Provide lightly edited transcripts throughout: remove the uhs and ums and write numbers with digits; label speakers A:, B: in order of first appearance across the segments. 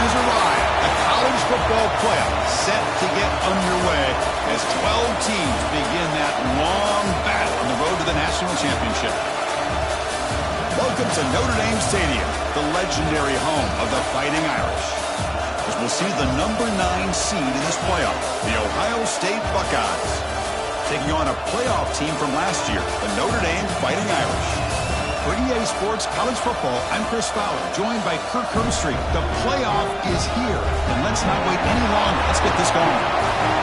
A: has arrived. The college football playoff set to get underway as 12 teams begin that long battle on the road to the national championship. Welcome to Notre Dame Stadium, the legendary home of the Fighting Irish. As we'll see the number 9 seed in this playoff, the Ohio State Buckeyes, taking on a playoff team from last year, the Notre Dame Fighting Irish. For EA Sports College Football, I'm Chris Fowler, joined by Kirk Herbstreit. The playoff is here, and let's not wait any longer. Let's get this going.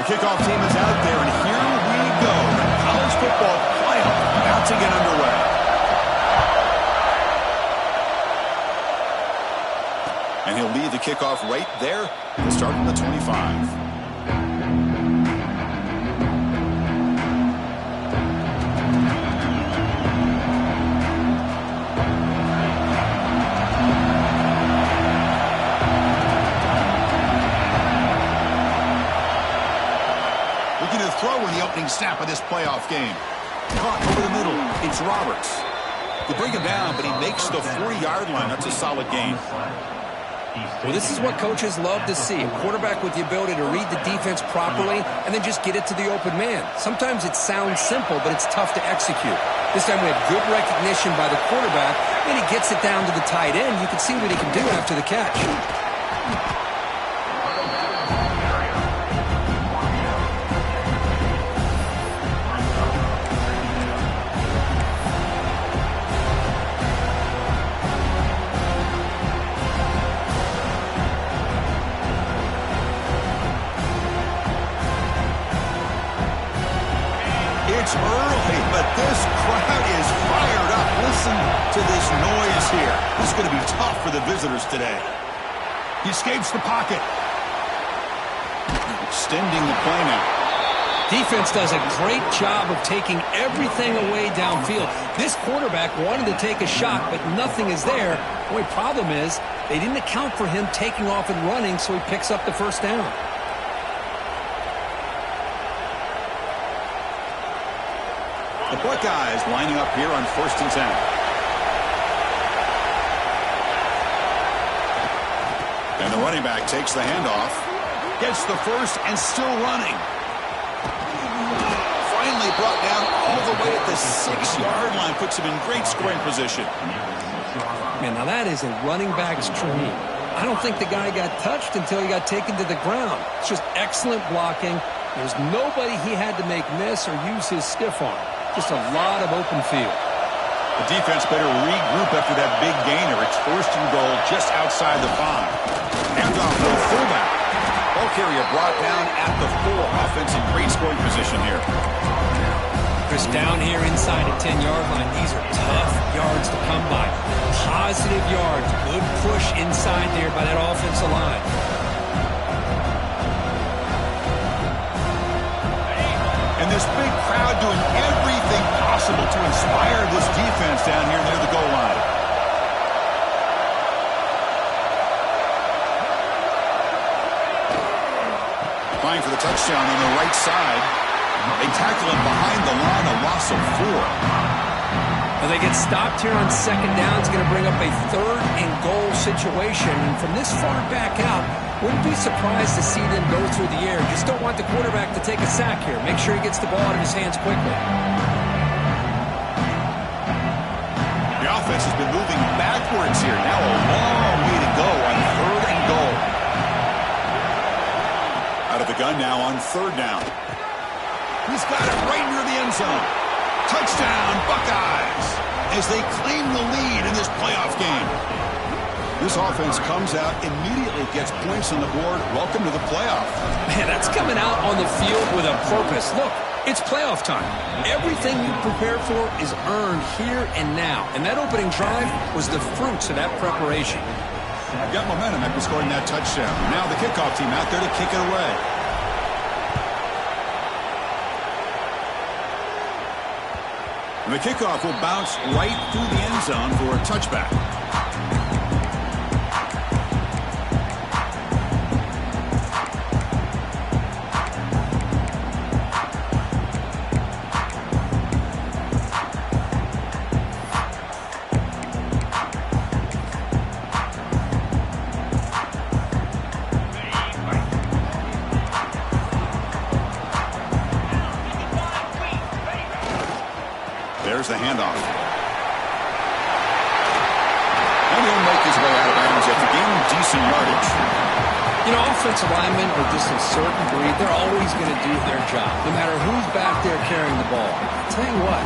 A: Kickoff team is out there, and here we go. The college football playoff about to get underway. And he'll lead the kickoff right there and start from the 25. Throw in the opening snap of this playoff game. Caught over the middle. It's Roberts. They bring him down, but he makes the 40-yard line. That's a solid gain.
B: Well, this is what coaches love to see. A quarterback with the ability to read the defense properly and then just get it to the open man. Sometimes it sounds simple, but it's tough to execute. This time we have good recognition by the quarterback, and he gets it down to the tight end. You can see what he can do after the catch.
A: It's early, but this crowd is fired up. Listen to this noise here. This is going to be tough for the visitors today. He escapes the pocket. Extending the play now.
B: Defense does a great job of taking everything away downfield. This quarterback wanted to take a shot, but nothing is there. The only problem is they didn't account for him taking off and running, so he picks up the first down.
A: The Buckeyes lining up here on 1st and 10. And the running back takes the handoff. Gets the first and still running. Finally brought down all the way at the 6-yard line. Puts him in great scoring position.
B: Man, now that is a running back's dream. I don't think the guy got touched until he got taken to the ground. It's just excellent blocking. There's nobody he had to make miss or use his stiff arm. Just a lot of open field.
A: The defense better regroup after that big gainer. It's 1st and goal just outside the 5. Handoff to the fullback. Ball carrier brought down at the 4. Offense in great scoring position here.
B: Chris, down here inside the 10-yard line, these are tough yards to come by. Positive yards. Good push inside there by that offensive line.
A: And this big crowd doing everything possible to inspire this defense down here near the goal line. Applying for the touchdown on the right side. They tackle him behind the line, a loss of 4.
B: Well, they get stopped here on 2nd down. It's going to bring up a 3rd and goal situation. And from this far back out, wouldn't be surprised to see them go through the air. Just don't want the quarterback to take a sack here. Make sure he gets the ball out of his hands quickly.
A: The offense has been moving backwards here. Now a long way to go on 3rd and goal. Out of the gun now on 3rd down. He's got it right near the end zone. Touchdown, Buckeyes, as they claim the lead in this playoff game. This offense comes out, immediately gets points on the board. Welcome to the playoff.
B: Man, that's coming out on the field with a purpose. Look, it's playoff time. Everything you prepare for is earned here and now. And that opening drive was the fruits of that preparation.
A: They've got momentum after scoring that touchdown. Now the kickoff team out there to kick it away. And the kickoff will bounce right through the end zone for a touchback. There's the handoff. And he'll make his way out of bounds after gaining decent yardage.
B: You know, offensive linemen are just a certain breed. They're always going to do their job, no matter who's back there carrying the ball. I'll tell you what,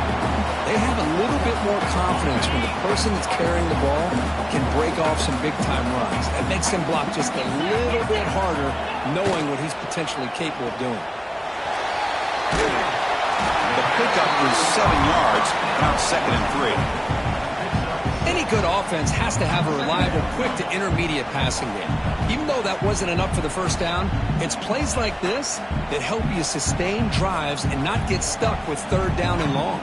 B: they have a little bit more confidence when the person that's carrying the ball can break off some big-time runs. That makes him block just a little bit harder, knowing what he's potentially capable of doing.
A: The pickup is 7 yards, now 2nd and 3.
B: Any good offense has to have a reliable, quick to intermediate passing game. Even though that wasn't enough for the first down, it's plays like this that help you sustain drives and not get stuck with 3rd down and long.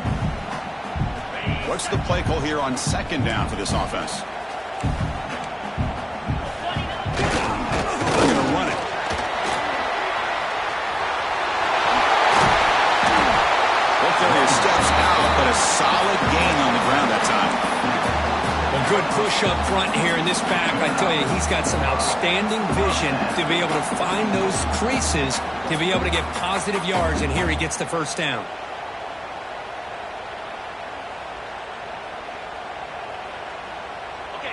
A: What's the play call here on 2nd down for this offense? They're going to run it. Steps out, but a solid gain on the ground that time.
B: A good push up front here in this back. I tell you, he's got some outstanding vision to be able to find those creases, to be able to get positive yards, and here he gets the first down.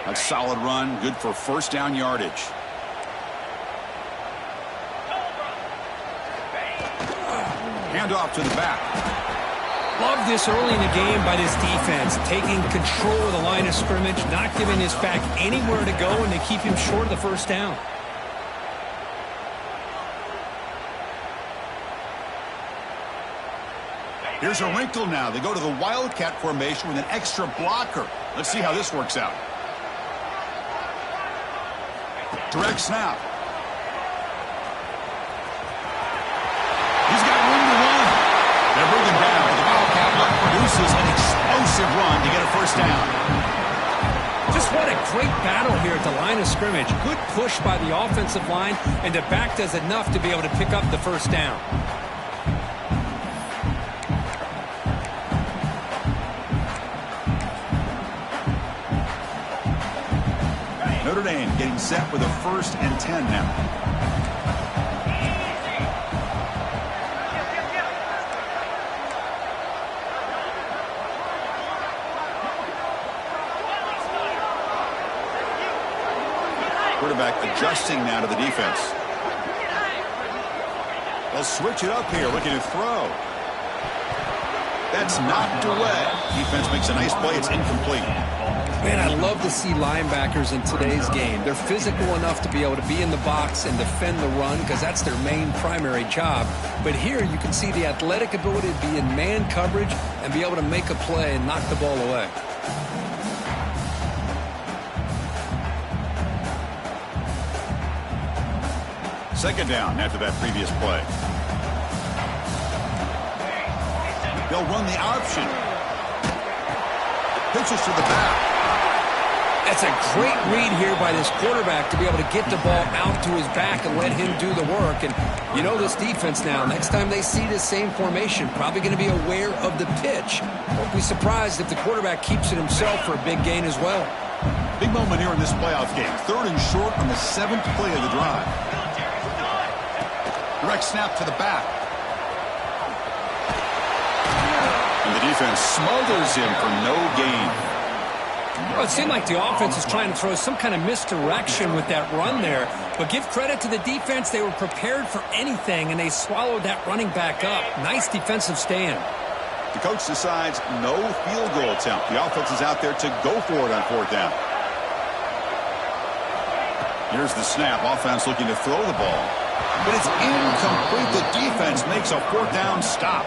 A: A solid run, good for 1st down yardage. Handoff to the back.
B: Love this early in the game by this defense, taking control of the line of scrimmage, not giving his back anywhere to go, and they keep him short of the first down.
A: Here's a wrinkle now. They go to the Wildcat formation with an extra blocker. Let's see how this works out. Direct snap. He's got room to run. They're moving down. The Wildcat produces an explosive run to get a first down.
B: Just what a great battle here at the line of scrimmage. Good push by the offensive line, and the back does enough to be able to pick up the first down.
A: Notre Dame getting set with a 1st and 10 now. Quarterback adjusting now to the defense. They'll switch it up here, looking to throw. That's knocked away. Defense makes a nice play. It's incomplete.
B: Man, I love to see linebackers in today's game. They're physical enough to be able to be in the box and defend the run because that's their main primary job. But here you can see the athletic ability to be in man coverage and be able to make a play and knock the ball away.
A: Second down after that previous play. They'll run the option. Pitches to the back.
B: That's a great read here by this quarterback to be able to get the ball out to his back and let him do the work. And you know this defense now, next time they see this same formation, probably going to be aware of the pitch. Won't be surprised if the quarterback keeps it himself for a big gain as well.
A: Big moment here in this playoff game. 3rd and short on the 7th play of the drive. Direct snap to the back. And the defense smothers him for no gain.
B: Well, it seemed like the offense is trying to throw some kind of misdirection with that run there. But give credit to the defense. They were prepared for anything, and they swallowed that running back up. Nice defensive stand.
A: The coach decides no field goal attempt. The offense is out there to go for it on 4th down. Here's the snap. Offense looking to throw the ball. But it's incomplete. The defense makes a 4th down stop.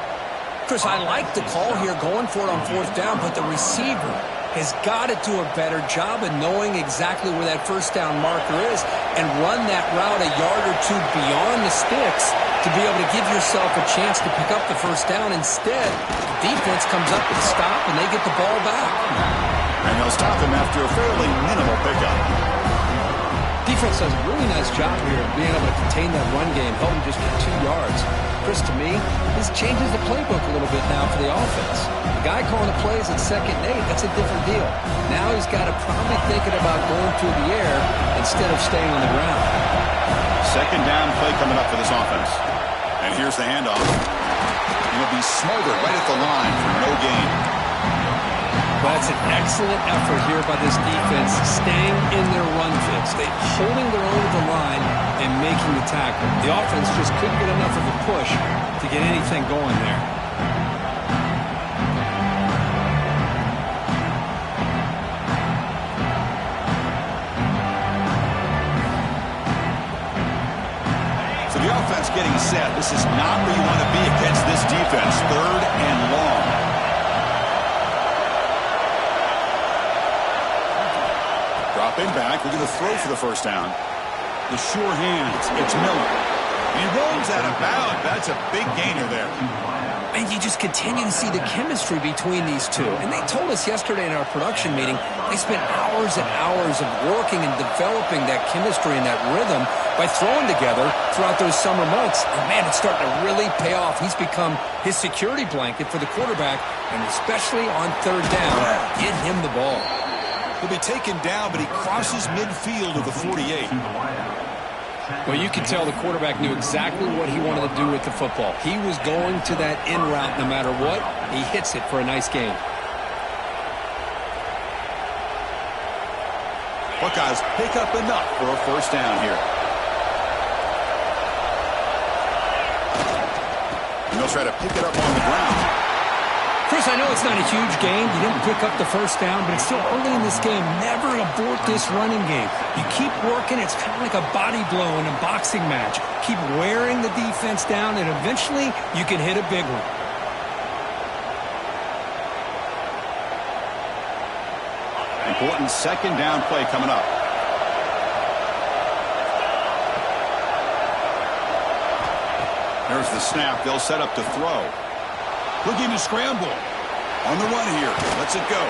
B: Chris, I like the call here going for it on 4th down, but the receiver has got to do a better job of knowing exactly where that first down marker is and run that route a yard or two beyond the sticks to be able to give yourself a chance to pick up the first down. Instead, the defense comes up with a stop and they get the ball back.
A: And they'll stop him after a fairly minimal pickup.
B: Defense does a really nice job here of being able to contain that run game, held him just for 2 yards. Chris, to me, this changes the playbook a little bit now for the offense. The guy calling the plays at 2nd and 8, that's a different deal. Now he's got to probably thinking about going through the air instead of staying on the ground.
A: Second down play coming up for this offense. And here's the handoff. He'll be smothered right at the line for no gain.
B: Well, that's an excellent effort here by this defense, staying in their run fix. They're holding their own at the line and making the tackle. The offense just couldn't get enough of a push to get anything going there.
A: So the offense getting set. This is not where you want to be against this defense. 3rd and long. Dropping back, we're going to throw for the first down. The sure hands, it's Miller. He rolls out of bounds. That's a big gainer there.
B: And you just continue to see the chemistry between these two. And they told us yesterday in our production meeting, they spent hours and hours of working and developing that chemistry and that rhythm by throwing together throughout those summer months. And man, it's starting to really pay off. He's become his security blanket for the quarterback, and especially on 3rd down, get him the ball.
A: He'll be taken down, but he crosses midfield of the 48.
B: Well, you can tell the quarterback knew exactly what he wanted to do with the football. He was going to that in route no matter what. He hits it for a nice gain.
A: Buckeyes pick up enough for a first down here. And they'll try to pick it up on the ground.
B: Chris, I know it's not a huge gain. You didn't pick up the first down, but it's still early in this game. Never abort this running game. You keep working. It's kind of like a body blow in a boxing match. Keep wearing the defense down, and eventually you can hit a big one.
A: Important second down play coming up. There's the snap. They'll set up to throw. Looking to scramble. On the run here. Lets it go.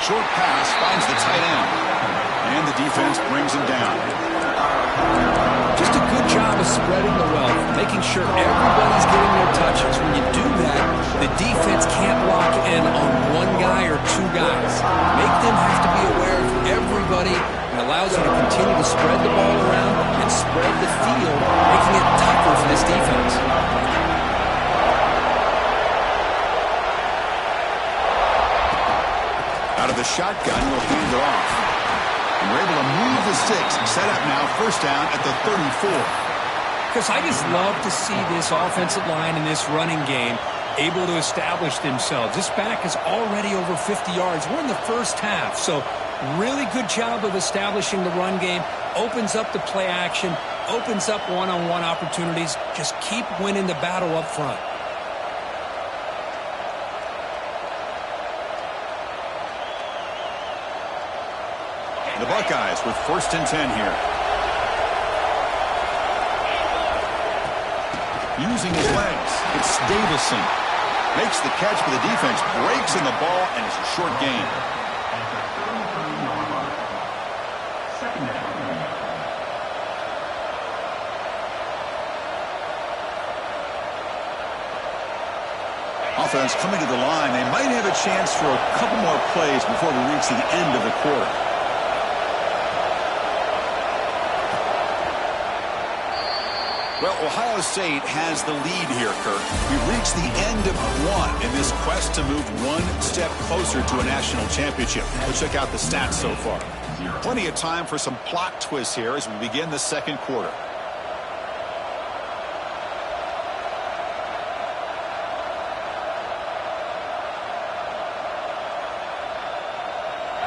A: Short pass finds the tight end. And the defense brings him down.
B: Just a good job of spreading the wealth, making sure everybody's getting their touches. When you do that, the defense can't lock in on one guy or 2 guys. Make them have to be aware of everybody, and allows you to continue to spread the ball around and spread the field, making it tougher for this defense.
A: Out of the shotgun, will hand it off. And we're able to move the sticks. Set up now, first down at the 34.
B: Because I just love to see this offensive line and this running game able to establish themselves. This back is already over 50 yards. We're in the first half, so really good job of establishing the run game. Opens up the play action, opens up one-on-one opportunities. Just keep winning the battle up front.
A: The Buckeyes with 1st and 10 here. Using his legs, it's Davison. Makes the catch, but the defense breaks in the ball, and it's a short gain. Offense coming to the line. They might have a chance for a couple more plays before we reach the end of the quarter. Well, Ohio State has the lead here, Kirk. We've reached the end of one in this quest to move one step closer to a national championship. Let's check out the stats so far. Plenty of time for some plot twists here as we begin the second quarter.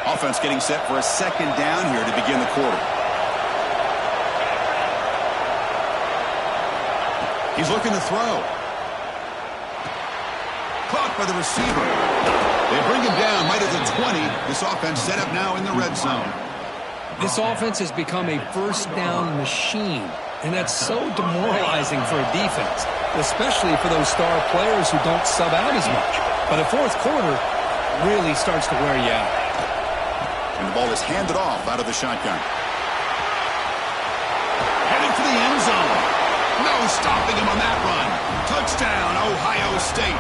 A: Offense getting set for a second down here to begin the quarter. He's looking to throw. Caught by the receiver. They bring him down right at the 20. This offense set up now in the red zone.
B: This offense has become a first down machine, and that's so demoralizing for a defense, especially for those star players who don't sub out as much. By the fourth quarter, really starts to wear you out.
A: And the ball is handed off out of the shotgun. Heading for the end zone. No stopping him on that run. Touchdown, Ohio State.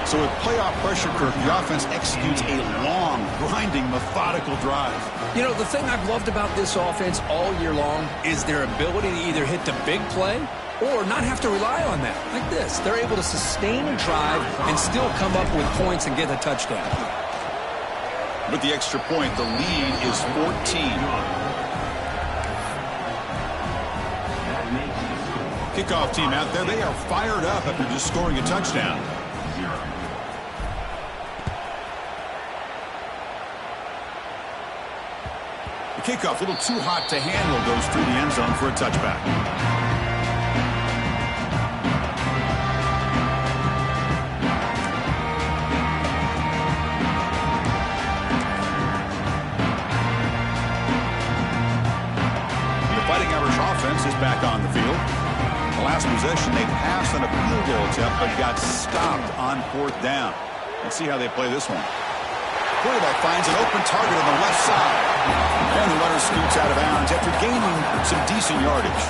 A: So with playoff pressure, Kirk, the offense executes a long, grinding, methodical drive.
B: You know, the thing I've loved about this offense all year long is their ability to either hit the big play or not have to rely on that. Like this, they're able to sustain a drive and still come up with points and get a touchdown.
A: With the extra point, the lead is 14. Kickoff team out there, they are fired up after just scoring a touchdown. The kickoff, a little too hot to handle, goes through the end zone for a touchback. The Fighting Irish offense is back on the field. The last possession, they passed on a field goal attempt, but got stopped on fourth down. Let's see how they play this one. Quarterback finds an open target on the left side. And the runner scoots out of bounds after gaining some decent yardage.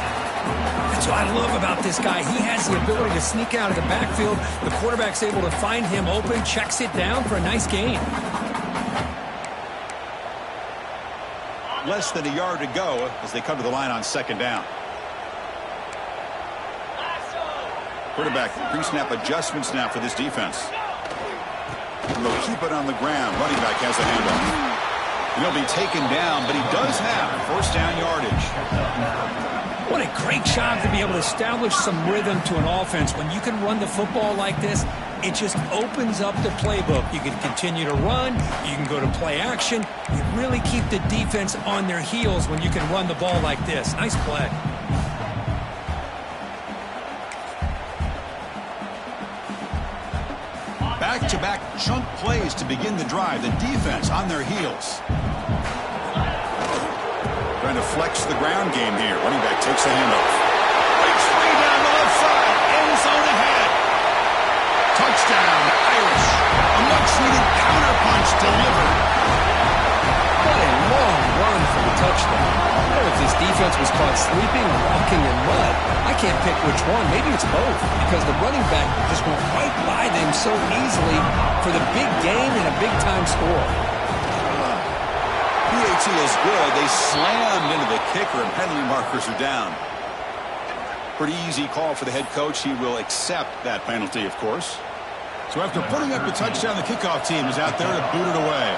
B: That's what I love about this guy. He has the ability to sneak out of the backfield. The quarterback's able to find him open, checks it down for a nice gain.
A: Less than a yard to go as they come to the line on second down. Quarterback pre-snap adjustments now for this defense. And they'll keep it on the ground. Running back has a handoff. He'll be taken down, but he does have first down yardage.
B: What a great job to be able to establish some rhythm to an offense. When you can run the football like this, it just opens up the playbook. You can continue to run. You can go to play action. You really keep the defense on their heels when you can run the ball like this. Nice play.
A: Back-to-back chunk plays to begin the drive. The defense on their heels. Trying to flex the ground game here. Running back takes the handoff. Breaks free down the left side. End zone ahead. Touchdown, Irish. A much-needed counterpunch delivered.
B: What a long run for the touchdown. I don't know if this defense was caught sleeping or walking in mud. I can't pick which one. Maybe it's both, because the running back just went right by them so easily for the big gain and a big-time score.
A: PAT is good. They slammed into the kicker, and penalty markers are down. Pretty easy call for the head coach. He will accept that penalty, of course. So after putting up the touchdown, the kickoff team is out there to boot it away.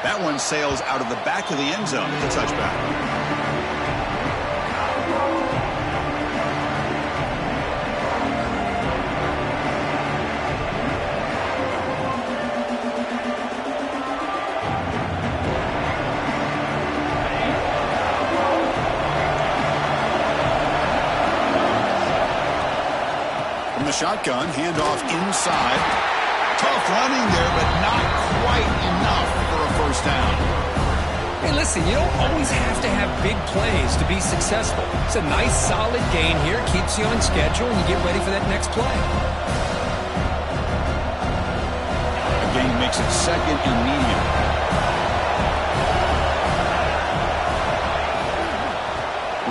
A: That one sails out of the back of the end zone at the touchback. From the shotgun, handoff inside. Tough running there, but not quite enough for a first down.
B: Hey, listen, you don't always have to have big plays to be successful. It's a nice, solid gain here. Keeps you on schedule, and you get ready for that next play.
A: The gain makes it second and medium.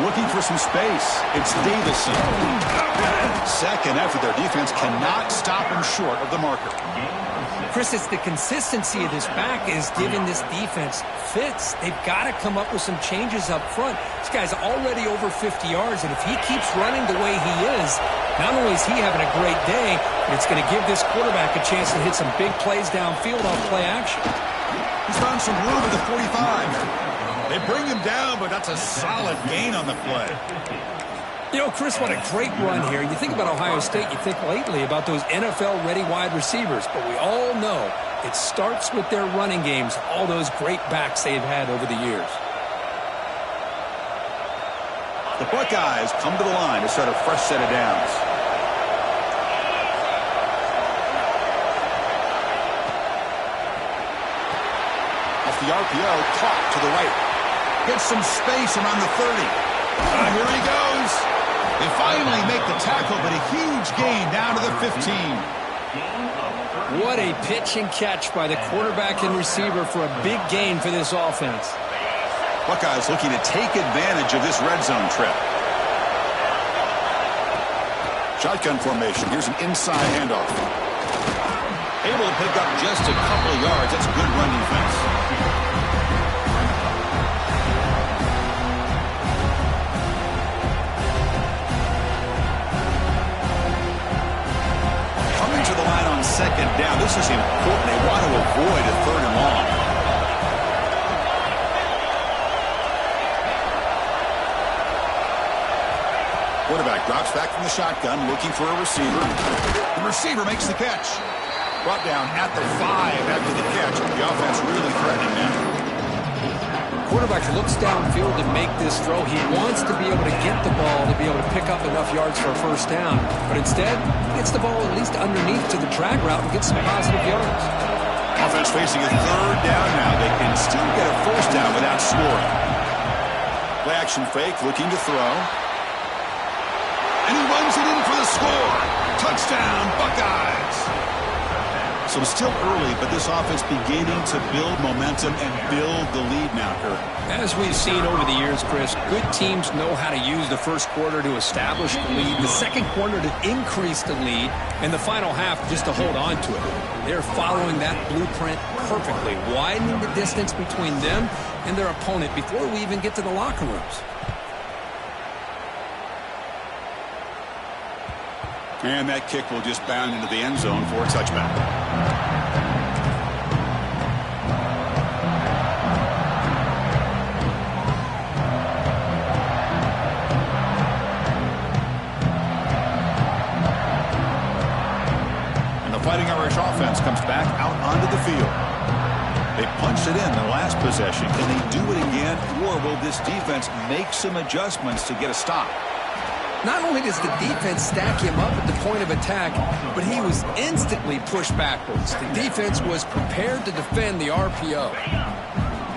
A: Looking for some space. It's Davison. Second effort. Their defense cannot stop him short of the marker.
B: Chris, it's the consistency of this back is giving this defense fits. They've got to come up with some changes up front. This guy's already over 50 yards, and if he keeps running the way he is, not only is he having a great day, but it's going to give this quarterback a chance to hit some big plays downfield on play action.
A: He's found some room at the 45. They bring him down, but that's a solid gain on the play.
B: You know, Chris, what a great run here. You think about Ohio State, you think lately about those NFL-ready wide receivers, but we all know it starts with their running games, all those great backs they've had over the years.
A: The Buckeyes come to the line to start a fresh set of downs. Off the RPO, caught to the right. Gets some space around the 30. Here he goes. They finally make the tackle, but a huge gain down to the 15.
B: What a pitch and catch by the quarterback and receiver for a big gain for this offense.
A: Buckeyes looking to take advantage of this red zone trip. Shotgun formation. Here's an inside handoff. Able to pick up just a couple of yards. That's good run defense. Coming to the line on second down. This is important. They want to avoid a third and long. Quarterback drops back from the shotgun, looking for a receiver. The receiver makes the catch. Brought down at the 5 after the catch. The offense really threatening now.
B: Quarterback looks downfield to make this throw. He wants to be able to get the ball to be able to pick up enough yards for a first down. But instead, gets the ball at least underneath to the drag route and gets some positive yards.
A: Offense facing a third down now. They can still get a first down without scoring. Play action fake, looking to throw. And he runs it in for the score. Touchdown, Buckeyes. So it's still early, but this offense beginning to build momentum and build the lead now, Kurt.
B: As we've seen over the years, Chris, good teams know how to use the first quarter to establish the lead, the second quarter to increase the lead, and the final half just to hold on to it. They're following that blueprint perfectly, widening the distance between them and their opponent before we even get to the locker rooms.
A: And that kick will just bound into the end zone for a touchback. And the Fighting Irish offense comes back out onto the field. They punched it in the last possession. Can they do it again, or will this defense make some adjustments to get a stop?
B: Not only does the defense stack him up at the point of attack, but he was instantly pushed backwards. The defense was prepared to defend the RPO.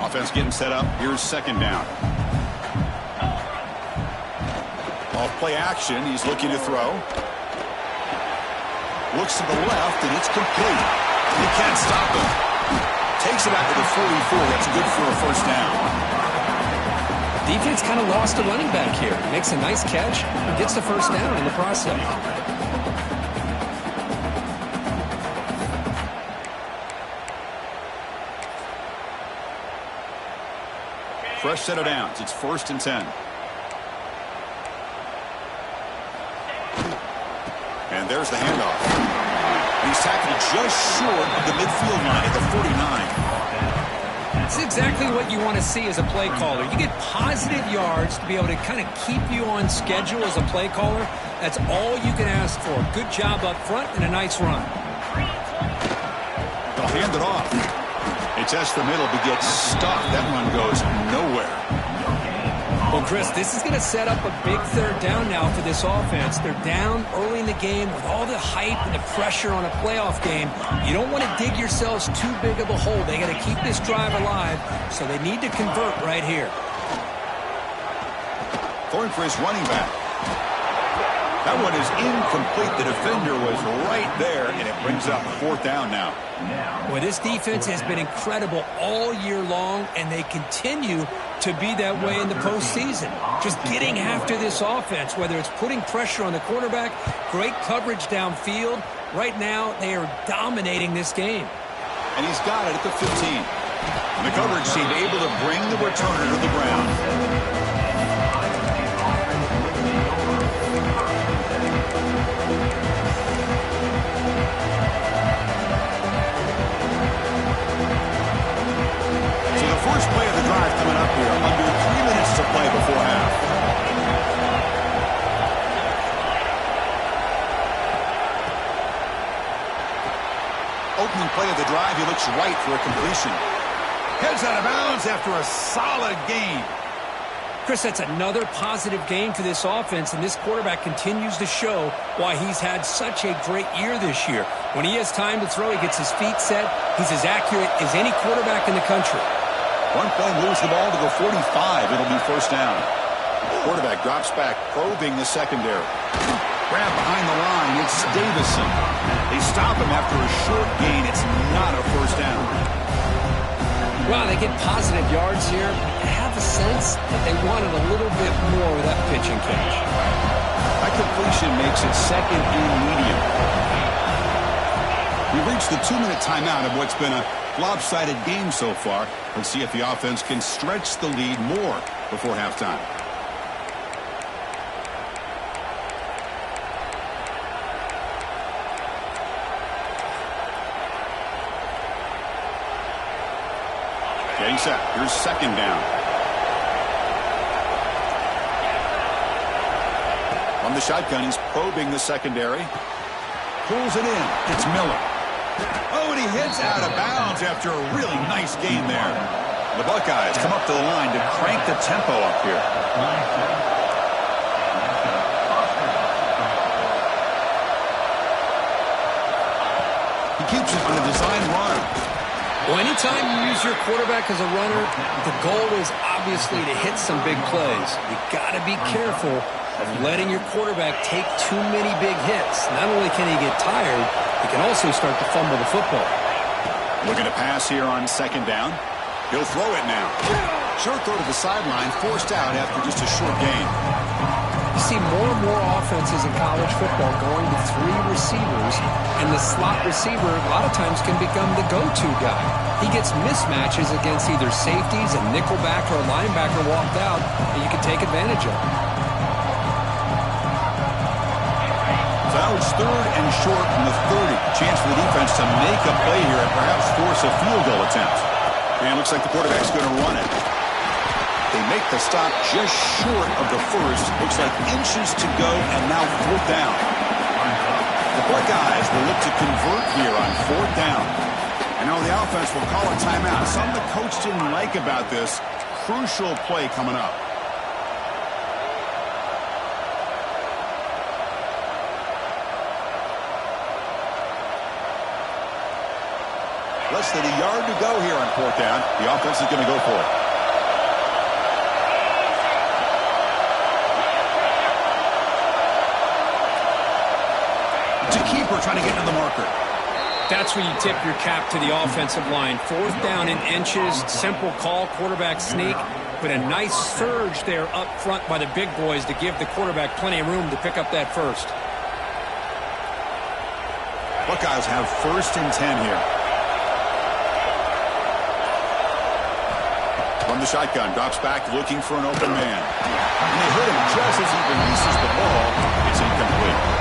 A: Offense getting set up. Here's second down. Off play action. He's looking to throw. Looks to the left, and it's complete. He can't stop him. Takes it out to the 44. That's good for a first down.
B: Defense kind of lost a running back here. Makes a nice catch and gets the first down in the process.
A: Fresh set of downs. It's 1st and 10. And there's the handoff. He's tackled just short of the midfield line at the 49.
B: It's exactly what you want to see as a play caller. You get positive yards to be able to kind of keep you on schedule as a play caller. That's all you can ask for. Good job up front and a nice run.
A: They'll hand it off. They test the middle but gets stopped. That run goes nowhere.
B: Well, Chris, this is going to set up a big third down now for this offense. They're down early in the game with all the hype and the pressure on a playoff game. You don't want to dig yourselves too big of a hole. They got to keep this drive alive, so they need to convert right here.
A: Going for his running back. That one is incomplete. The defender was right there, and it brings up 4th down now.
B: Well, this defense has been incredible all year long, and they continue to be that way in the postseason. Just getting after this offense, whether it's putting pressure on the quarterback, great coverage downfield. Right now, they are dominating this game.
A: And he's got it at the 15. And the coverage team able to bring the returner to the ground. First play of the drive coming up here. Under 3 minutes to play before half. Opening play of the drive, he looks right for a completion. Heads out of bounds after a solid gain.
B: Chris, that's another positive game for this offense, and this quarterback continues to show why he's had such a great year this year. When he has time to throw, he gets his feet set. He's as accurate as any quarterback in the country.
A: One play moves the ball to the 45. It'll be first down. Quarterback drops back, probing the secondary. Grab behind the line. It's Davison. They stop him after a short gain. It's not a first down.
B: Well, they get positive yards here. I have a sense that they wanted a little bit more with that pitch and catch.
A: That completion makes it second and medium. We've reached the 2-minute timeout of what's been a lopsided game so far. Let's see if the offense can stretch the lead more before halftime. Getting set. Here's second down. On the shotgun, he's probing the secondary. Pulls it in. It's Miller. Oh, and he hits out of bounds after a really nice gain there. The Buckeyes come up to the line to crank the tempo up here. He keeps it on a design run.
B: Well, anytime you use your quarterback as a runner, the goal is obviously to hit some big plays. You got to be careful of letting your quarterback take too many big hits. Not only can he get tired, he can also start to fumble the football.
A: Looking to pass here on second down. He'll throw it now. Short throw to the sideline, forced out after just a short gain.
B: You see more and more offenses in college football going to 3 receivers, and the slot receiver a lot of times can become the go-to guy. He gets mismatches against either safeties, a nickelback, or a linebacker walked out, and you can take advantage of it.
A: So now it's third and short from the 30. Chance for the defense to make a play here and perhaps force a field goal attempt. And looks like the quarterback's going to run it. They make the stop just short of the first. Looks like inches to go, and now fourth down. The Buckeyes will look to convert here on fourth down. And now the offense will call a timeout. Something the coach didn't like about this. Crucial play coming up. Less than a yard to go here on fourth down. The offense is going to go for it. Keeper trying to get to the marker.
B: That's when you tip your cap to the offensive line. Fourth down in inches, simple call, quarterback sneak, but a nice surge there up front by the big boys to give the quarterback plenty of room to pick up that first.
A: Buckeyes have first and 10 here. From the shotgun, drops back looking for an open man. And they hit him just as he releases the ball. It's incomplete.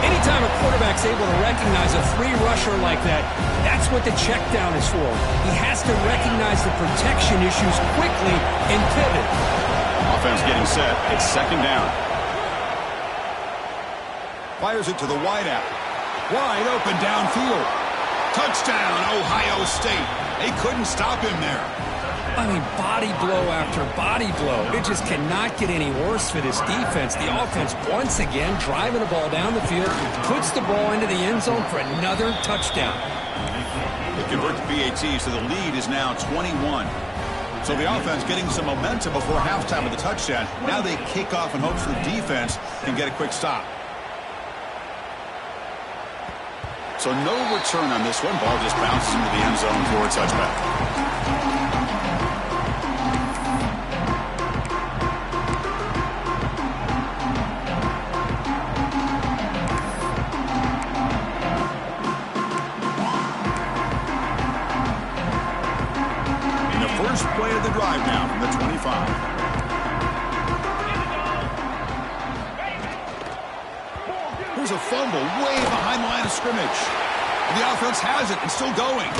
B: Anytime a quarterback's able to recognize a free rusher like that, that's what the check down is for. He has to recognize the protection issues quickly and pivot.
A: Offense getting set. It's second down. Fires it to the wideout. Wide open downfield. Touchdown, Ohio State. They couldn't stop him there.
B: I mean, body blow after body blow. It just cannot get any worse for this defense. The offense, once again, driving the ball down the field, puts the ball into the end zone for another touchdown.
A: They convert to PAT, so the lead is now 21. So the offense getting some momentum before halftime of the touchdown. Now they kick off in hopes the defense can get a quick stop. So no return on this one. Ball just bounces into the end zone for a touchback. First play of the drive now from the 25. There's a fumble way behind the line of scrimmage. And the offense has it and still going.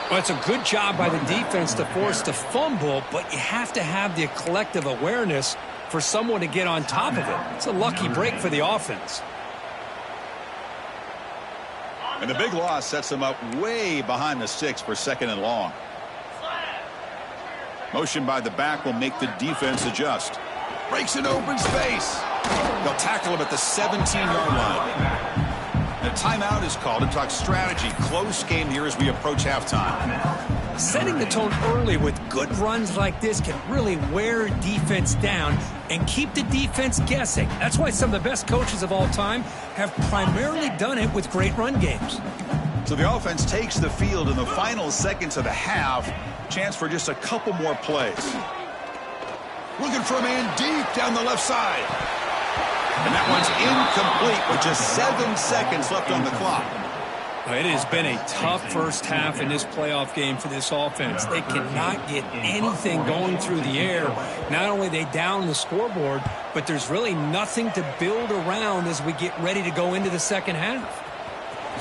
B: Well, it's a good job by the defense to force the fumble, but you have to have the collective awareness for someone to get on top of it. It's a lucky break for the offense.
A: And the big loss sets them up way behind the sticks for second and long. Motion by the back will make the defense adjust. Breaks an open space. They'll tackle him at the 17-yard line. The timeout is called to talk strategy. Close game here as we approach halftime.
C: Setting the tone early with good runs like this can really wear defense down and keep the defense guessing. That's why some of the best coaches of all time have primarily done it with great run games.
A: So the offense takes the field in the final seconds of the half. Chance for just a couple more plays. Looking for a man deep down the left side. And that one's incomplete with just 7 seconds left on the clock.
C: It has been a tough first half in this playoff game for this offense. They cannot get anything going through the air. Not only they down the scoreboard, but there's really nothing to build around as we get ready to go into the second half.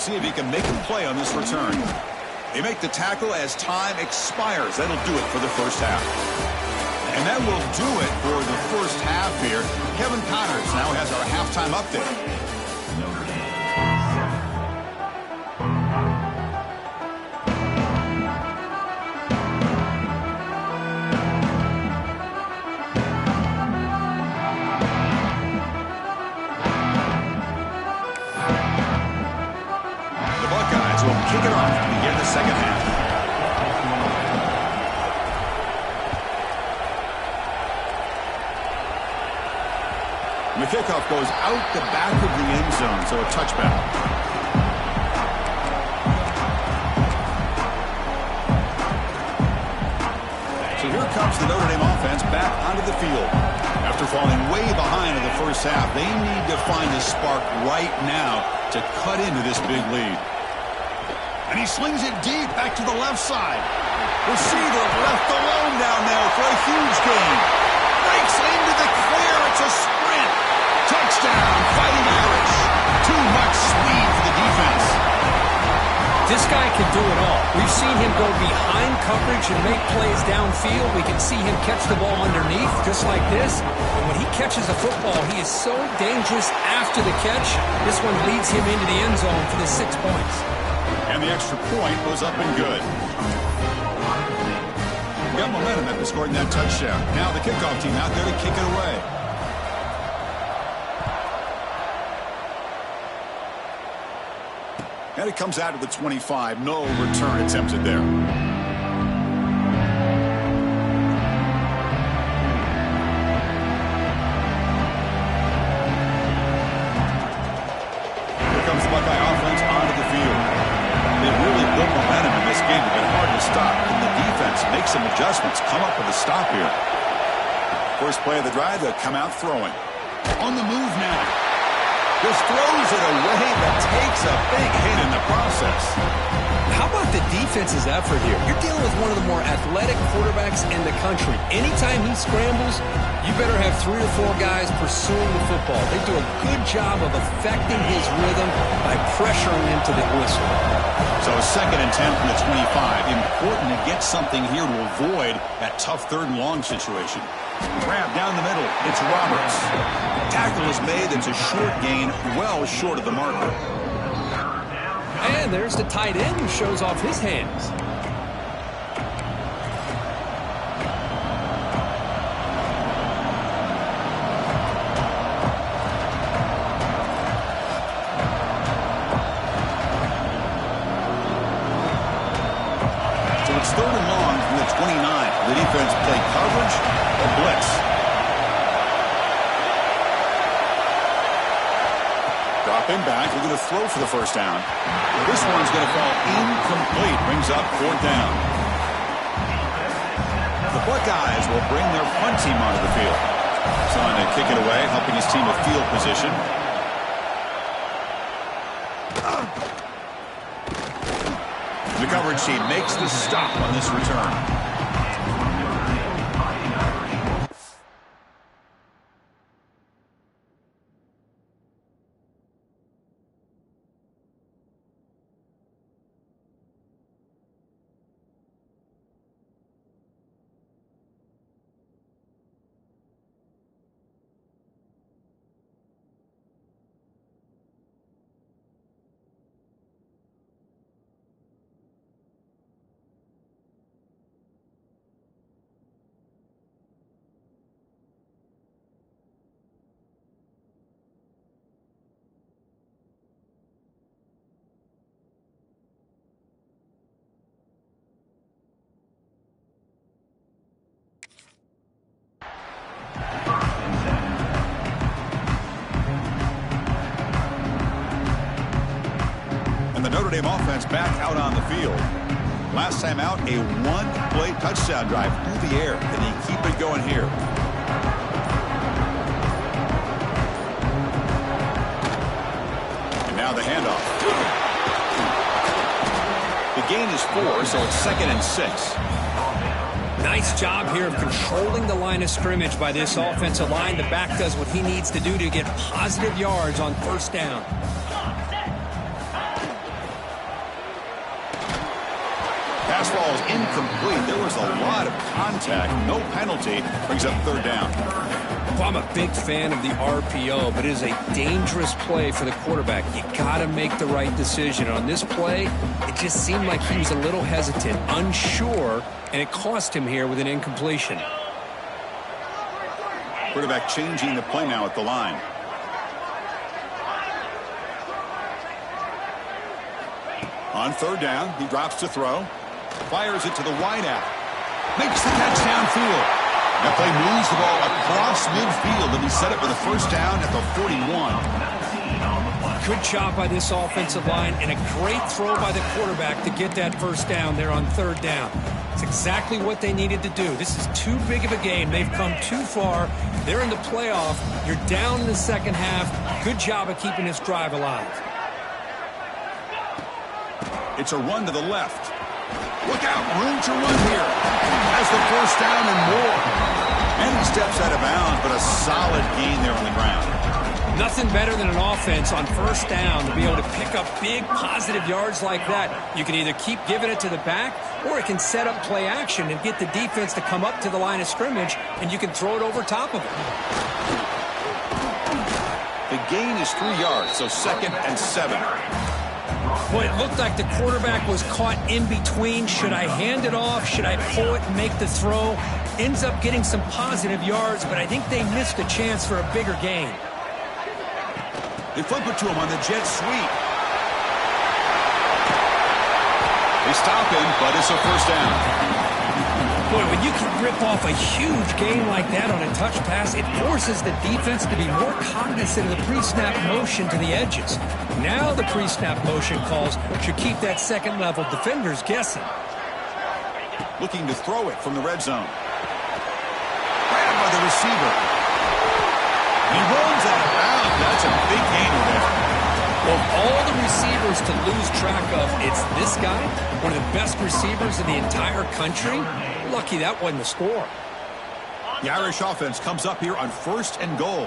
A: See if he can make a play on this return. They make the tackle as time expires. That'll do it for the first half. And that will do it for the first half here. Kevin Connors now has our halftime update. The Buckeyes will kick it off to begin the second half. The kickoff goes out the back of the end zone, so a touchback. So here comes the Notre Dame offense back onto the field. After falling way behind in the first half, they need to find a spark right now to cut into this big lead. And he slings it deep back to the left side. Receiver left alone down there for a huge gain. Breaks into the clear. It's a sprint. Touchdown, Fighting Irish. Too much speed for the defense.
C: This guy can do it all. We've seen him go behind coverage and make plays downfield. We can see him catch the ball underneath just like this. And when he catches the football, he is so dangerous after the catch. This one leads him into the end zone for the 6 points.
A: And the extra point was up and good. Got momentum after scoring that touchdown. Now the kickoff team out there to kick it away. And it comes out of the 25. No return attempted there. Here comes the Buckeye offense onto the field. They've really built momentum in this game. It's been hard to stop. And the defense makes some adjustments. Come up with a stop here. First play of the drive, they'll come out throwing. On the move now. Just throws it away, but takes a big hit in the process.
B: How about the defense's effort here? You're dealing with one of the more athletic quarterbacks in the country. Anytime he scrambles, you better have 3 or 4 guys pursuing the football. They do a good job of affecting his rhythm by pressuring him to the whistle.
A: So a 2nd and 10 from the 25. Important to get something here to avoid that tough 3rd and long situation. Grab down the middle. It's Roberts. Tackle is made. It's a short gain, well short of the marker.
B: And there's the tight end who shows off his hands.
A: So it's 3rd and long from the 29. The defense play coverage or blitz. Dropping back, they're going to throw for the first down. This one's going to fall incomplete. Brings up 4th down. The Buckeyes will bring their punt team onto the field. Trying to kick it away, helping his team with field position. The coverage team makes the stop on this return. And the Notre Dame offense back out on the field. Last time out, a one-play touchdown drive through the air. Can he keep it going here? And now the handoff. The gain is 4, so it's 2nd and 6.
C: Nice job here of controlling the line of scrimmage by this offensive line. The back does what he needs to do to get positive yards on first down.
A: Pass ball is incomplete. There was a lot of contact. No penalty. Brings up 3rd down.
C: Well, I'm a big fan of the RPO, but it is a dangerous play for the quarterback. You got to make the right decision. On this play, it just seemed like he was a little hesitant, unsure, and it cost him here with an incompletion.
A: Quarterback changing the play now at the line. On 3rd down, he drops to throw. Fires it to the wideout. Makes the catch downfield. That play moves the ball across midfield, and he set it for the first down at the 41.
C: Good job by this offensive line, and a great throw by the quarterback to get that first down there on 3rd down. It's exactly what they needed to do. This is too big of a game. They've come too far. They're in the playoff. You're down in the second half. Good job of keeping this drive alive.
A: It's a run to the left. Look out, room to run here. Has the first down and more. And he steps out of bounds, but a solid gain there on the ground.
C: Nothing better than an offense on first down to be able to pick up big positive yards like that. You can either keep giving it to the back, or it can set up play action and get the defense to come up to the line of scrimmage, and you can throw it over top of it.
A: The gain is 3 yards, so 2nd and 7.
C: Boy, it looked like the quarterback was caught in between. Should I hand it off? Should I pull it and make the throw? Ends up getting some positive yards, but I think they missed a chance for a bigger gain.
A: They flip it to him on the jet sweep. They stop him, but it's a first down.
C: Boy, when you can rip off a huge gain like that on a touch pass, it forces the defense to be more cognizant of the pre-snap motion to the edges. Now the pre-snap motion calls should keep that second-level defenders guessing.
A: Looking to throw it from the red zone. Grabbed by the receiver. He runs out of bounds. That's a big gainer there.
C: Of all the receivers to lose track of, it's this guy, one of the best receivers in the entire country. Lucky that wasn't the score.
A: The Irish offense comes up here on 1st and goal.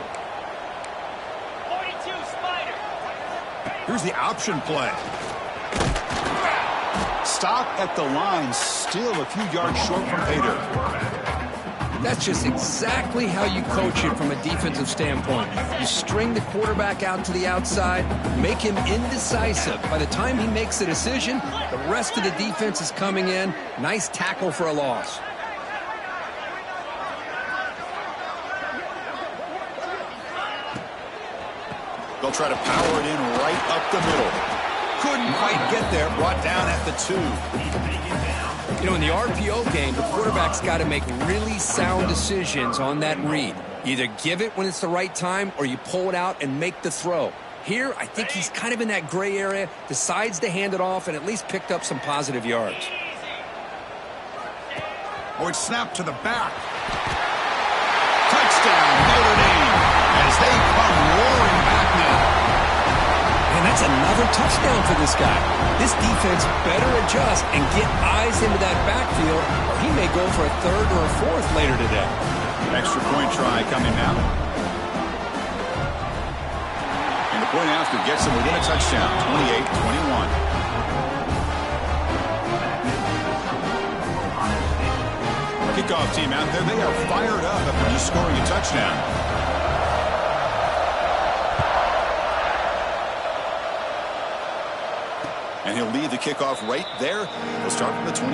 D: 42 Spider.
A: Here's the option play. Stop at the line, still a few yards short from pay dirt.
B: That's just exactly how you coach it from a defensive standpoint. You string the quarterback out to the outside, make him indecisive. By the time he makes the decision, the rest of the defense is coming in. Nice tackle for a loss.
A: They'll try to power it in right up the middle. Couldn't quite get there, brought down at the 2.
B: You know, in the RPO game, the quarterback's got to make really sound decisions on that read. You either give it when it's the right time, or you pull it out and make the throw. Here, I think he's kind of in that gray area, decides to hand it off, and at least picked up some positive yards.
A: Oh, it's snapped to the back. Touchdown, Notre Dame, as they come roaring back now.
B: And that's another touchdown for this guy. This defense better adjust and get eyes into that backfield, or he may go for a 3rd or a 4th later today.
A: Extra point try coming now. And the point after gets them within a touchdown, 28-21. Kickoff team out there, they are fired up after just scoring a touchdown. And he'll lead the kickoff right there. We'll start from the 25.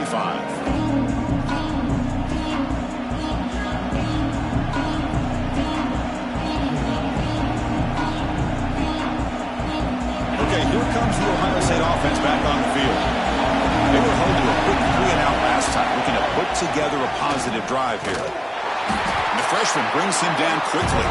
A: Okay, here comes the Ohio State offense back on the field. They were held to a quick 3-and-out last time, looking to put together a positive drive here. And the freshman brings him down quickly.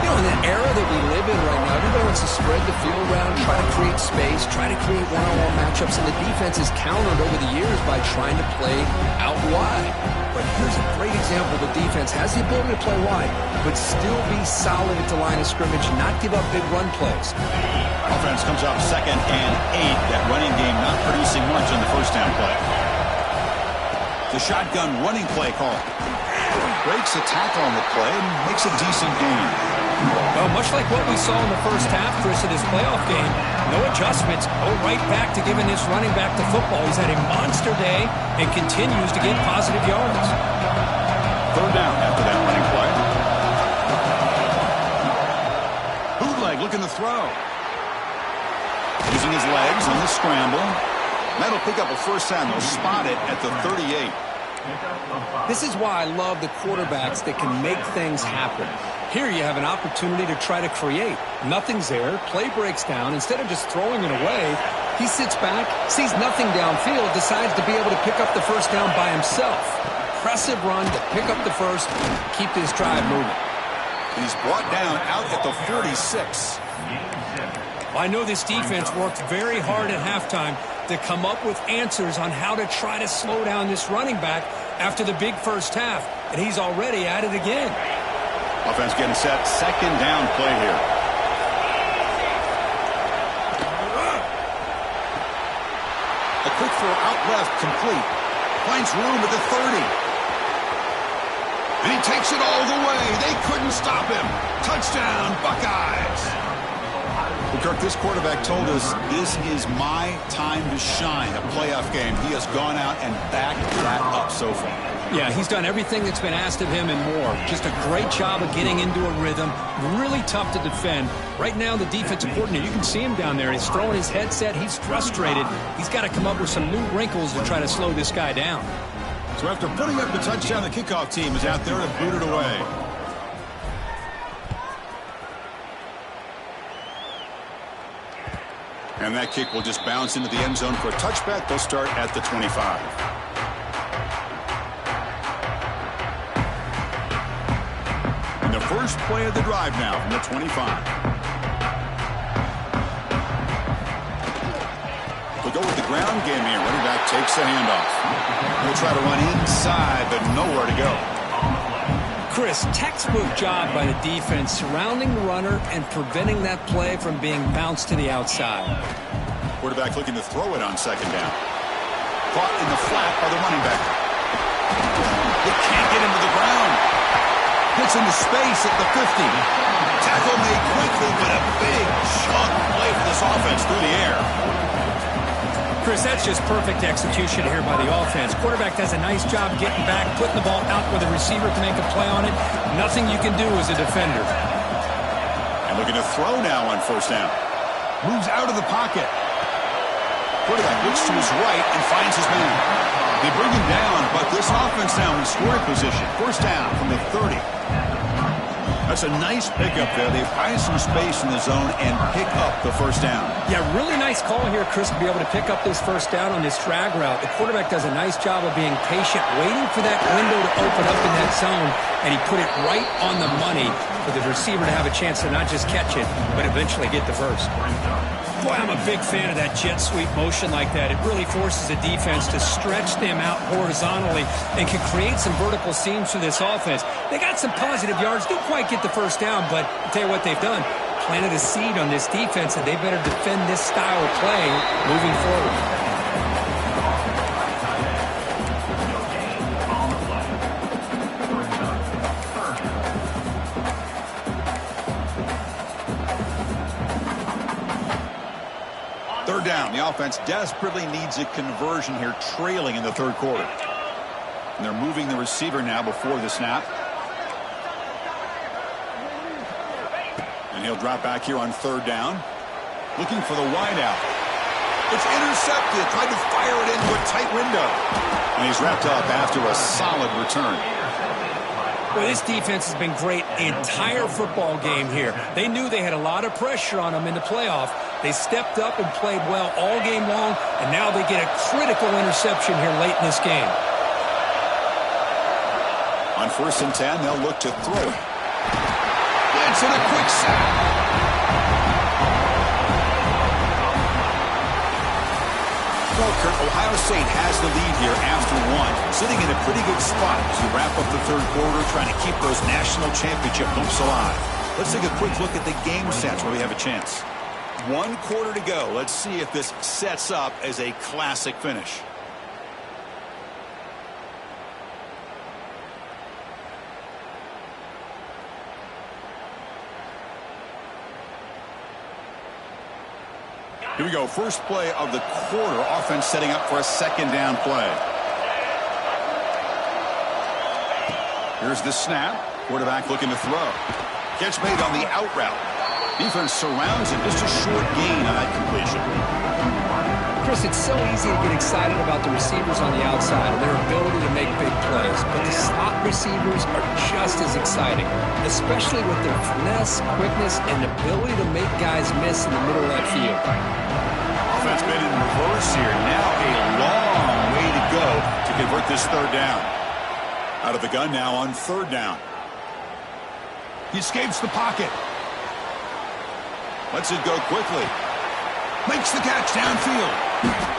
B: You know, in the era that we live in right now, everybody wants to spread the field around, try to create space, try to create one-on-one matchups, and the defense is countered over the years by trying to play out wide. But here's a great example. The defense has the ability to play wide, but still be solid at the line of scrimmage, not give up big run plays.
A: Offense comes up 2nd and 8. That running game not producing much on the first down play. The shotgun running play call. Breaks a tackle on the play and makes a decent gain.
C: Well, much like what we saw in the first half, Chris, of this playoff game, no adjustments, go right back to giving this running back the football. He's had a monster day and continues to get positive yards.
A: 3rd down after that running play. Bootleg looking to throw. Using his legs on the scramble. That'll pick up a first down. They'll spot it at the 38.
B: This is why I love the quarterbacks that can make things happen. Here you have an opportunity to try to create. Nothing's there. Play breaks down. Instead of just throwing it away, he sits back, sees nothing downfield, decides to be able to pick up the first down by himself. Impressive run to pick up the first, keep this drive moving.
A: He's brought down out at the 46.
C: I know this defense worked very hard at halftime to come up with answers on how to try to slow down this running back after the big first half, and he's already at it again.
A: Offense getting set. 2nd down play here. A quick throw out left, complete. Finds room at the 30. And he takes it all the way. They couldn't stop him. Touchdown, Buckeyes. Kirk, this quarterback told us this is my time to shine, a playoff game. He has gone out and backed that up so far.
C: Yeah, he's done everything that's been asked of him and more. Just a great job of getting into a rhythm. Really tough to defend. Right now, the defensive coordinator, you can see him down there. He's throwing his headset. He's frustrated. He's got to come up with some new wrinkles to try to slow this guy down.
A: So after putting up the touchdown, the kickoff team is out there to boot it away. And that kick will just bounce into the end zone for a touchback. They'll start at the 25. And the first play of the drive now from the 25. We'll go with the ground game here. Running back takes the handoff. He'll try to run inside, but nowhere to go.
C: Chris, textbook job by the defense surrounding the runner and preventing that play from being bounced to the outside.
A: Quarterback looking to throw it on 2nd down. Caught in the flat by the running back. He can't get into the ground. Gets into space at the 50. Tackle made quickly, but a big chunk play for this offense through the air.
C: Chris, that's just perfect execution here by the offense. Quarterback does a nice job getting back, putting the ball out where the receiver can make a play on it. Nothing you can do as a defender.
A: And looking to throw now on 1st down. Moves out of the pocket. Quarterback looks to his right and finds his man. They bring him down, but this offense now in scoring position. 1st down from the 30. That's a nice pickup there. They find some space in the zone and pick up the 1st down.
C: Yeah, really nice call here, Chris, to be able to pick up this 1st down on this drag route. The quarterback does a nice job of being patient, waiting for that window to open up in that zone, and he put it right on the money for the receiver to have a chance to not just catch it, but eventually get the first. Boy, I'm a big fan of that jet sweep motion like that. It really forces the defense to stretch them out horizontally and can create some vertical seams for this offense. They got some positive yards, didn't quite get the 1st down, but I'll tell you what they've done. Planted a seed on this defense, and they better defend this style of play moving forward.
A: 3rd down. The offense desperately needs a conversion here, trailing in the 3rd quarter. And they're moving the receiver now before the snap. And he'll drop back here on 3rd down. Looking for the wideout. It's intercepted. Tried to fire it into a tight window. And he's wrapped up after a solid return.
C: Well, this defense has been great the entire football game here. They knew they had a lot of pressure on them in the playoff. They stepped up and played well all game long, and now they get a critical interception here late in this game.
A: On 1st and 10, they'll look to throw it. Gets it a quick sack. Well, Kurt, Ohio State has the lead here after 1. Sitting in a pretty good spot as we wrap up the 3rd quarter, trying to keep those national championship hopes alive. Let's take a quick look at the game stats where we have a chance. 1 quarter to go. Let's see if this sets up as a classic finish. Here we go. First play of the quarter. Offense setting up for a 2nd down play. Here's the snap. Quarterback looking to throw. Catch made on the out route. Defense surrounds him. Just a short gain on that completion.
B: Chris, it's so easy to get excited about the receivers on the outside and their ability to make big plays. But the slot receivers are just as exciting, especially with their finesse, quickness, and ability to make guys miss in the middle of that field.
A: Offense been in reverse here. Now a long way to go to convert this 3rd down. Out of the gun now on 3rd down. He escapes the pocket. Lets it go quickly. Makes the catch downfield.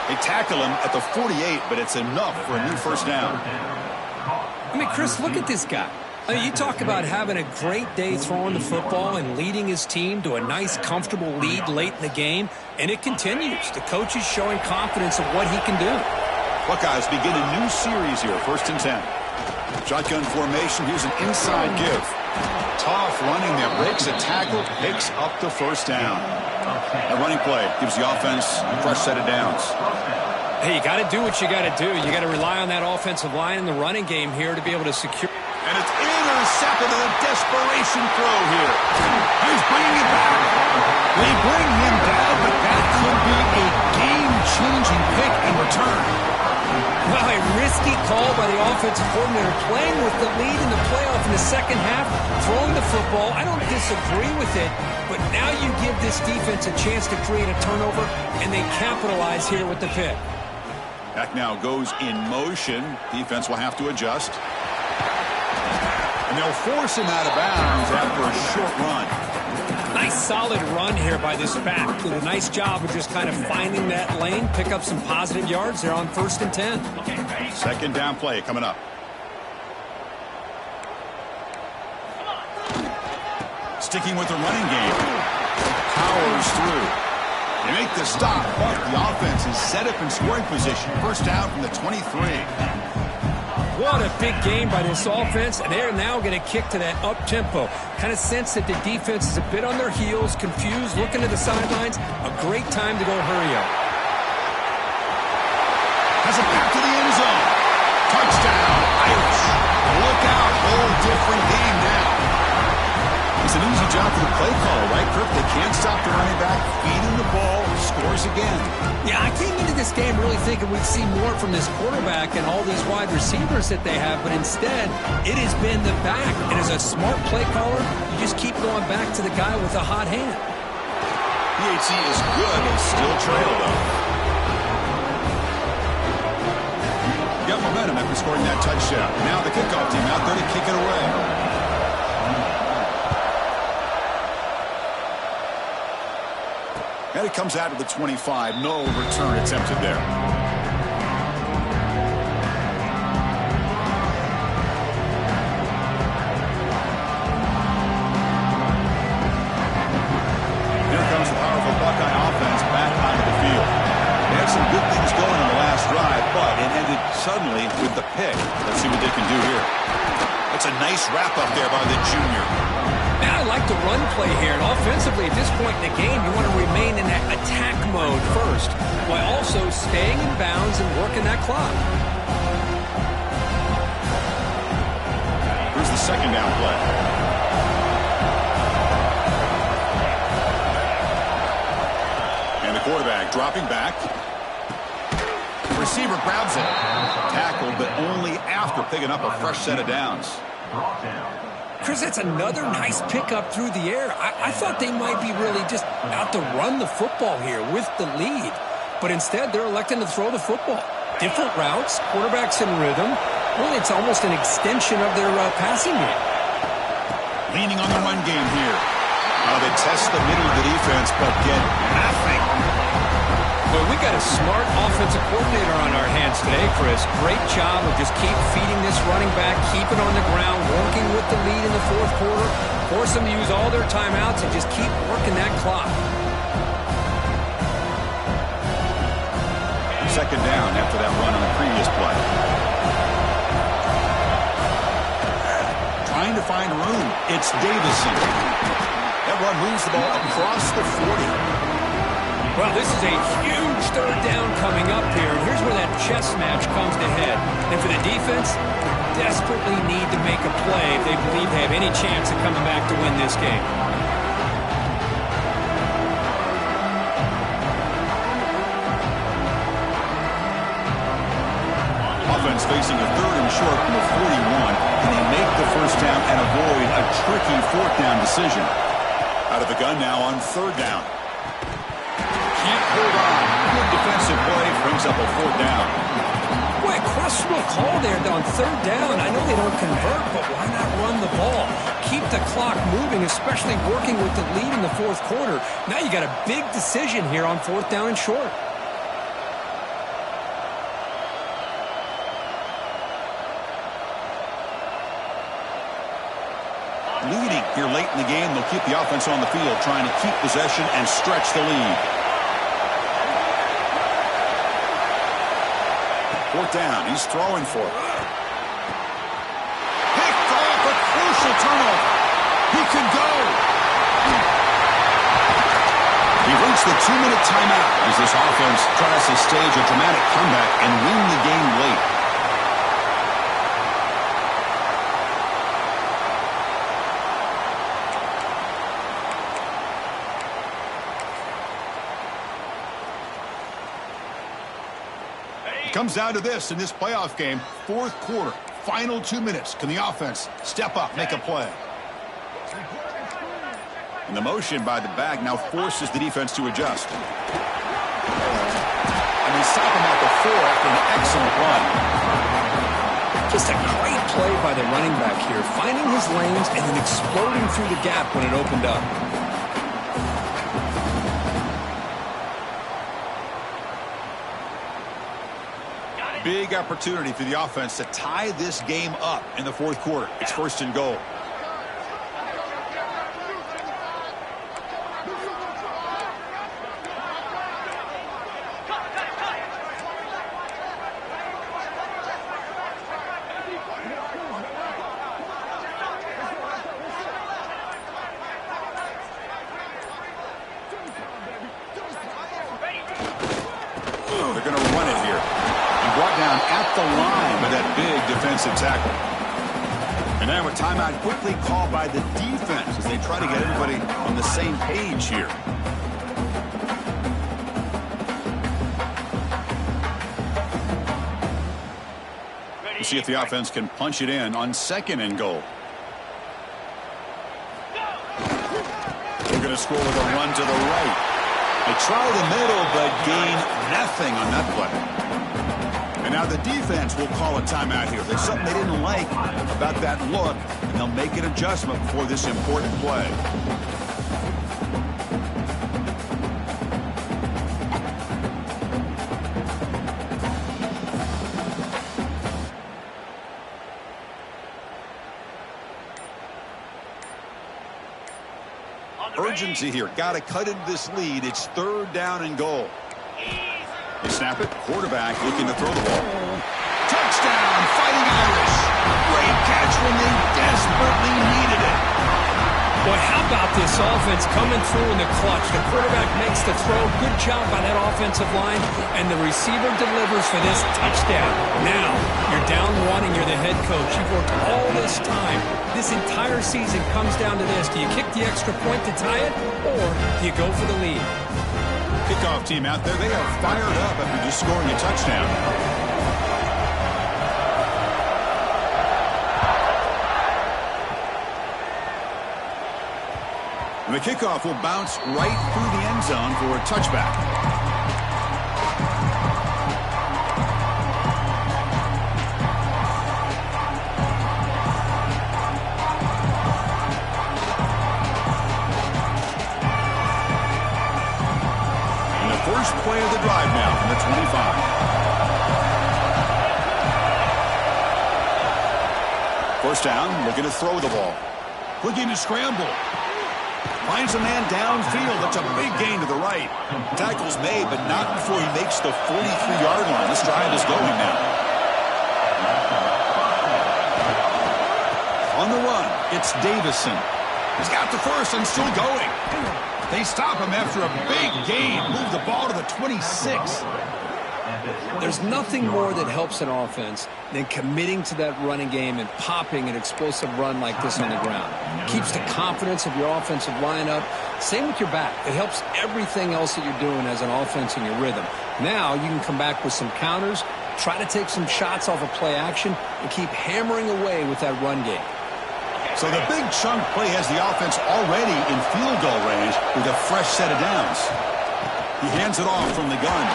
A: They tackle him at the 48, but it's enough for a new 1st down.
B: I mean, Chris, look at this guy. I mean, you talk about having a great day throwing the football and leading his team to a nice, comfortable lead late in the game, and it continues. The coach is showing confidence of what he can do.
A: Buckeyes begin a new series here, 1st and 10. Shotgun formation. Here's an inside give. Tough running there. Breaks a tackle. Picks up the 1st down. A running play gives the offense a fresh set of downs.
B: Hey, you got to do what you got to do. You got to rely on that offensive line in the running game here to be able to secure.
A: And it's intercepted in a desperation throw here. He's bringing it back. They bring him down, but that could be a game-changing pick in return.
B: Well, a risky call by the offensive coordinator, playing with the lead in the playoff in the 2nd half, throwing the football. I don't disagree with it, but now you give this defense a chance to create a turnover, and they capitalize here with the pick.
A: Back now goes in motion. Defense will have to adjust. And they'll force him out of bounds after a short run.
B: Nice solid run here by this back. Did a nice job of just kind of finding that lane, pick up some positive yards there on 1st and 10.
A: 2nd down play coming up. Sticking with the running game. Powers through. They make the stop, but the offense is set up in scoring position. 1st down from the 23.
B: What a big game by this offense, and they're now going to kick to that up-tempo. Kind of sense that the defense is a bit on their heels, confused, looking to the sidelines. A great time to go hurry up.
A: Has it back to the end zone. Touchdown, Irish. Look out, whole different game now. It's an easy job for the play caller, right, Kirk? They can't stop the running back, feeding the ball, scores again.
B: Yeah, I came into this game really thinking we'd see more from this quarterback and all these wide receivers that they have, but instead, it has been the back. And as a smart play caller, you just keep going back to the guy with a hot hand.
A: PHC is good and still trail, though. Got momentum after scoring that touchdown. Now the kickoff team out there to kick it away. And it comes out to the 25. No return attempted there. Here comes the powerful Buckeye offense back onto the field. They had some good things going on the last drive, but it ended suddenly with the pick. Let's see what they can do here. That's a nice wrap-up there by the junior.
B: Now I like the run play here, and offensively at this point in the game, you want to remain in that attack mode first, while also staying in bounds and working that clock.
A: Here's the 2nd down play. And the quarterback dropping back. The receiver grabs it. Tackled, but only after picking up a fresh set of downs.
B: Chris, that's another nice pickup through the air. I thought they might be really just out to run the football here with the lead. But instead, they're electing to throw the football. Different routes, quarterbacks in rhythm. Well, it's almost an extension of their passing game.
A: Leaning on the run game here. They test the middle of the defense, but get nothing.
C: Well, we got a smart offensive coordinator on our hands today, Chris. Great job of just keep feeding this running back, keep it on the ground, working with the lead in the fourth quarter, force them to use all their timeouts, and just keep working that clock.
A: Second down after that run on the previous play. Trying to find room. It's Davison. That run moves the ball across the 40.
C: Well, this is a huge third down coming up here. And here's where that chess match comes to head. And for the defense, they desperately need to make a play if they believe they have any chance of coming back to win this game.
A: Offense facing a third and short from the 41. Can they make the first down and avoid a tricky fourth down decision? Out of the gun now on third down. Can't hold on. Good defensive play brings up a fourth down.
B: Boy, questionable call there on third down. I know they don't convert, but why not run the ball? Keep the clock moving, especially working with the lead in the fourth quarter. Now you got a big decision here on fourth down and short.
A: Leading here late in the game, they'll keep the offense on the field, trying to keep possession and stretch the lead. Fourth down, he's throwing for it. Picked off, a crucial turnover. He can go. He reached the 2-minute timeout as this offense tries to stage a dramatic comeback and win the game late. Comes down to this in this playoff game, fourth quarter, final 2 minutes. Can the offense step up, make a play? And the motion by the back now forces the defense to adjust. And they stop him at the 4 after an excellent run.
B: Just a great play by the running back here, finding his lanes and then exploding through the gap when it opened up.
A: Big opportunity for the offense to tie this game up in the fourth quarter. It's first and goal. They're going to run it here. Brought down at the line by that big defensive tackle. And now a timeout quickly called by the defense as they try to get everybody on the same page here. We'll see if the offense can punch it in on second and goal. We're going to score with a run to the right. They try the middle, but gain nothing on that play. And now the defense will call a timeout here. There's something they didn't like about that look, and they'll make an adjustment before this important play. Urgency here. Got to cut into this lead. It's third down and goal. They snap it. Quarterback looking to throw the ball. Touchdown, Fighting Irish. Great catch when they desperately needed it.
C: Boy, how about this offense coming through in the clutch? The quarterback makes the throw. Good job by that offensive line. And the receiver delivers for this touchdown. Now, you're down one and you're the head coach. You've worked all this time. This entire season comes down to this. Do you kick the extra point to tie it, or do you go for the lead?
A: Kickoff team out there, they are fired up after just scoring a touchdown. And the kickoff will bounce right through the end zone for a touchback. first play of the drive now from the 25. First down, looking to throw the ball. Looking to scramble. Finds a man downfield. That's a big gain to the right. Tackle's made, but not before he makes the 43-yard line. This drive is going now. On the run, it's Davison. He's got the first and still going. They stop him after a big gain. Move the ball to the 26.
B: There's nothing more that helps an offense than committing to that running game and popping an explosive run like this on the ground. Keeps the confidence of your offensive lineup. Same with your back. It helps everything else that you're doing as an offense in your rhythm. Now you can come back with some counters, try to take some shots off of play action, and keep hammering away with that run game.
A: So the big chunk play has the offense already in field goal range with a fresh set of downs. He hands it off from the gun.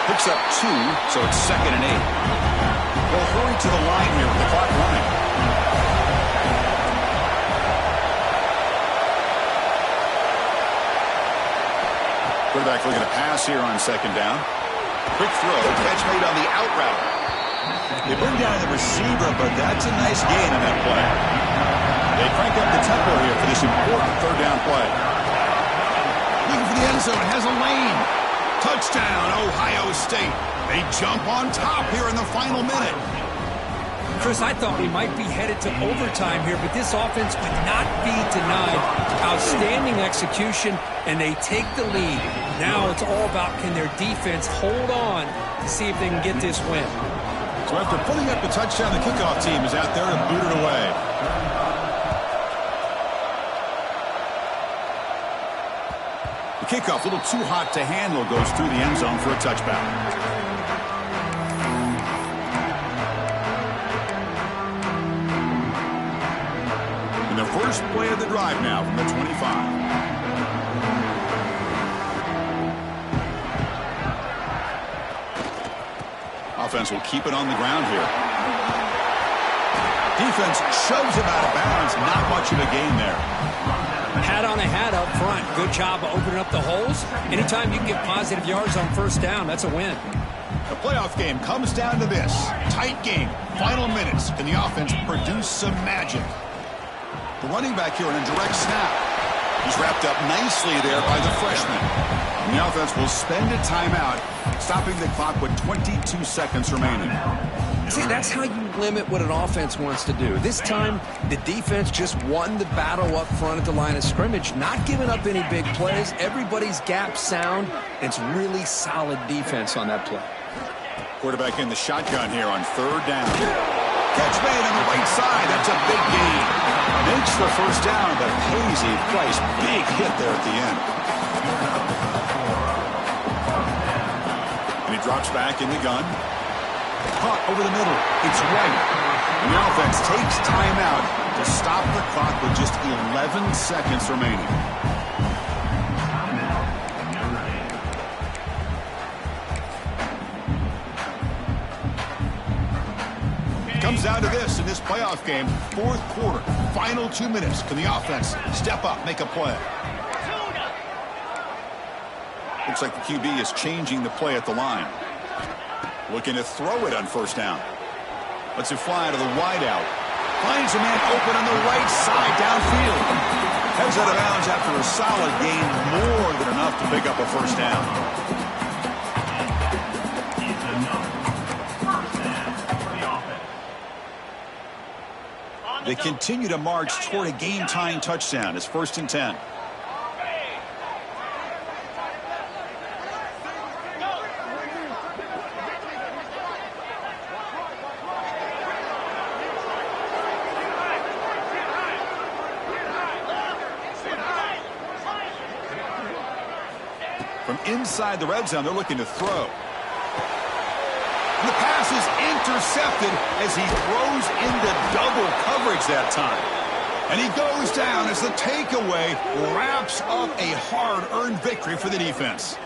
A: Picks up 2, so it's 2nd and 8. They'll hurry to the line here with the clock running. Quarterback looking to pass here on 2nd down. Quick throw, catch made on the out route. They bring down the receiver, but that's a nice gain on that play. They crank up the tempo here for this important 3rd down play. Looking for the end zone, has a lane. Touchdown, Ohio State. They jump on top here in the final minute.
C: Chris, I thought we might be headed to overtime here, but this offense could not be denied. Outstanding execution, and they take the lead. Now it's all about can their defense hold on to see if they can get this win.
A: So after putting up the touchdown, the kickoff team is out there to boot it away. The kickoff, a little too hot to handle, goes through the end zone for a touchback. And the first play of the drive now from the 25. Offense will keep it on the ground here. Defense shoves him out of bounds. Not much of a gain there.
C: Hat on a hat up front. Good job of opening up the holes. Anytime you can get positive yards on 1st down, that's a win.
A: The playoff game comes down to this. Tight game. Final minutes. Can the offense produce some magic? The running back here on a direct snap. He's wrapped up nicely there by the freshman. And the offense will spend a timeout, stopping the clock with 22 seconds remaining.
B: See, that's how you limit what an offense wants to do. This time, the defense just won the battle up front at the line of scrimmage, not giving up any big plays. Everybody's gap sound. It's really solid defense on that play.
A: Quarterback in the shotgun here on 3rd down. Catch made on the right side. That's a big gain. Makes the 1st down, but pays a price. Big hit there at the end. And he drops back in the gun. Caught over the middle. It's right. And the offense takes timeout to stop the clock with just 11 seconds remaining. Comes down to this in this playoff game. 4th quarter. Final 2 minutes. Can the offense step up, make a play? Looks like the QB is changing the play at the line. Looking to throw it on 1st down. Lets it fly to the wideout. Finds a man open on the right side downfield. Heads out of bounds after a solid gain, more than enough to pick up a 1st down. They continue to march toward a game-tying touchdown. It's 1st and 10. From inside the red zone, they're looking to throw. The pass is intercepted as he throws into double coverage that time. And he goes down as the takeaway wraps up a hard-earned victory for the defense.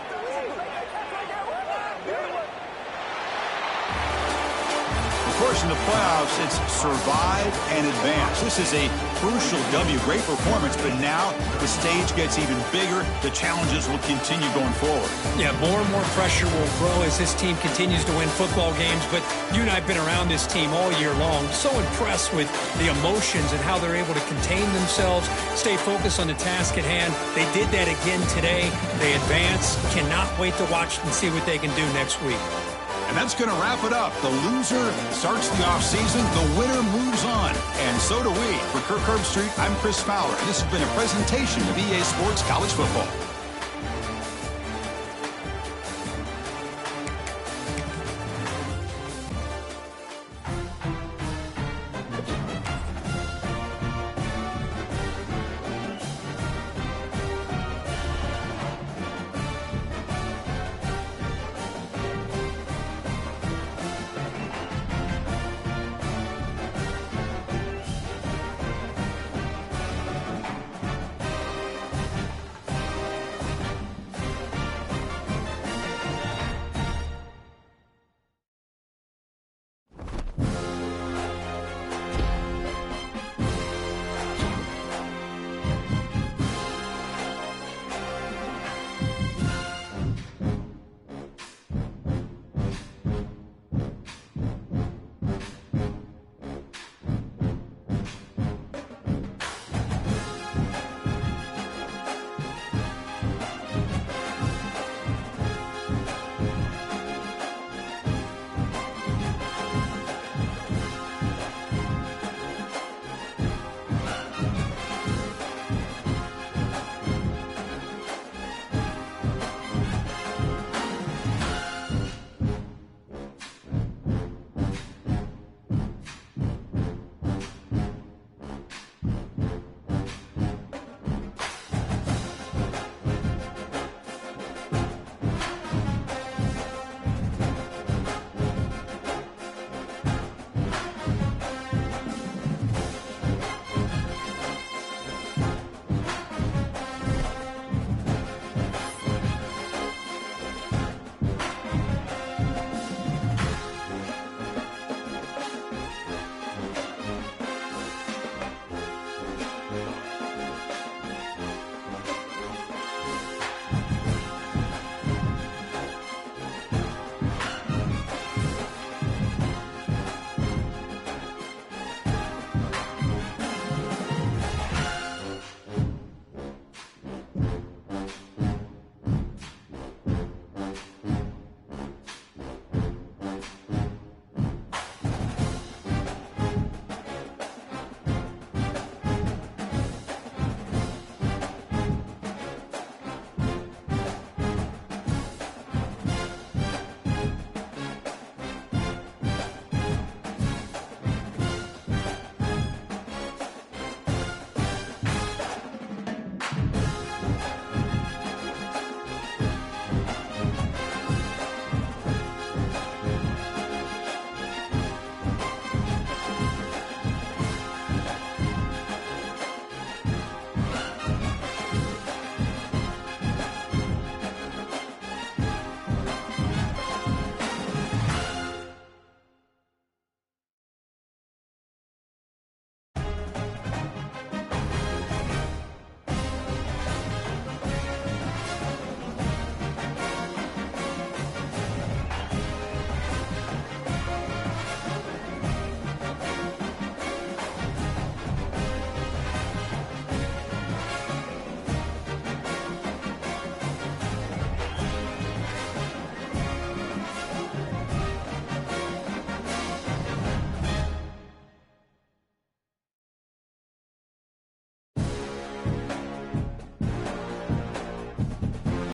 A: Of course, in the playoffs, it's survive and advance. This is a crucial W. Great performance, but now the stage gets even bigger. The challenges will continue going forward.
C: Yeah, more and more pressure will grow as this team continues to win football games, but you and I have been around this team all year long. So impressed with the emotions and how they're able to contain themselves, stay focused on the task at hand. They did that again today. They advance. Cannot wait to watch and see what they can do next week.
A: And that's going to wrap it up. The loser starts the offseason. The winner moves on. And so do we. For Kirk Herbstreit, I'm Chris Fowler. This has been a presentation of EA Sports College Football.